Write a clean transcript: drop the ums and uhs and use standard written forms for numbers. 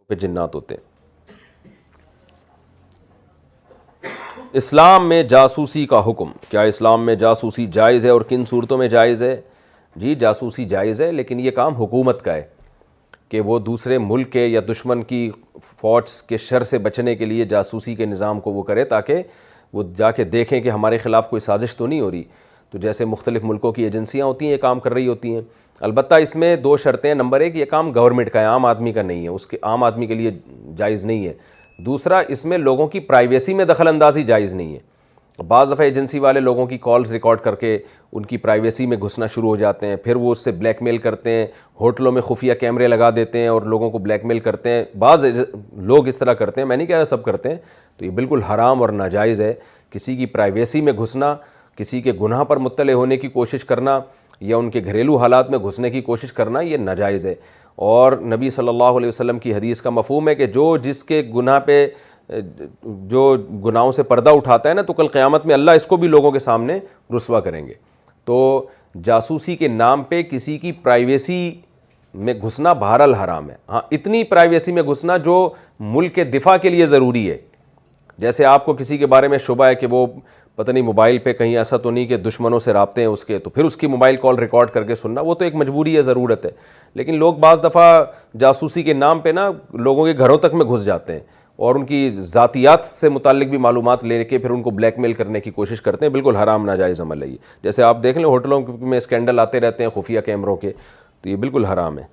पे जिन्नात होते हैं। इस्लाम में जासूसी का हुक्म, क्या इस्लाम में जासूसी जायज़ है और किन सूरतों में जायज़ है? जी, जासूसी जायज़ है, लेकिन ये काम हुकूमत का है कि वो दूसरे मुल्क के या दुश्मन की फ़ौज के शर से बचने के लिए जासूसी के निज़ाम को वो करे, ताकि वो जाके देखें कि हमारे ख़िलाफ़ कोई साजिश तो नहीं हो रही। तो जैसे मुख्तलिफ़ मुल्कों की एजेंसियाँ होती हैं, ये काम कर रही होती हैं। अलबत्ता इसमें दो शर्तें हैं। नंबर एक, ये काम गवर्नमेंट का है, आम आदमी का नहीं है, उसके आम आदमी के लिए जायज़ नहीं है। दूसरा, इसमें लोगों की प्राइवेसी में दखल अंदाज़ी जायज़ नहीं है। बाज़ दफ़ा एजेंसी वाले लोगों की कॉल्स रिकॉर्ड करके उनकी प्राइवेसी में घुसना शुरू हो जाते हैं, फिर वो उससे ब्लैकमेल करते हैं, होटलों में खुफिया कैमरे लगा देते हैं और लोगों को ब्लैकमेल करते हैं। बाज़ लोग इस तरह करते हैं, मैं नहीं कह रहा सब करते हैं, तो ये बिल्कुल हराम और नाजायज़ है। किसी की प्राइवेसी में घुसना, किसी के गुनाह पर मुत्तले होने की कोशिश करना या उनके घरेलू हालात में घुसने की कोशिश करना, ये नाजायज़ है। और नबी सल्लल्लाहु अलैहि वसल्लम की हदीस का मफ़हूम है कि जो जिसके गुनाह पे जो गुनाहों से पर्दा उठाता है ना, तो कल क़यामत में अल्लाह इसको भी लोगों के सामने रुस्वा करेंगे। तो जासूसी के नाम पे किसी की प्राइवेसी में घुसना बहरहाल हराम है। हाँ, इतनी प्राइवेसी में घुसना जो मुल्क के दिफा के लिए ज़रूरी है। जैसे आपको किसी के बारे में शुबा है कि वो पता नहीं मोबाइल पे कहीं ऐसा तो नहीं कि दुश्मनों से राब्ते हैं उसके, तो फिर उसकी मोबाइल कॉल रिकॉर्ड करके सुनना, वो तो एक मजबूरी है, ज़रूरत है। लेकिन लोग बाज़ दफ़ा जासूसी के नाम पे ना लोगों के घरों तक में घुस जाते हैं और उनकी ज़ातियात से मुताल्लिक भी मालूमात लेके फिर उनको ब्लैकमेल करने की कोशिश करते हैं। बिल्कुल हराम नाजायज़ अमल है ये। जैसे आप देख लें, होटलों में स्कैंडल आते रहते हैं खुफिया कैमरों के, तो ये बिल्कुल हराम है।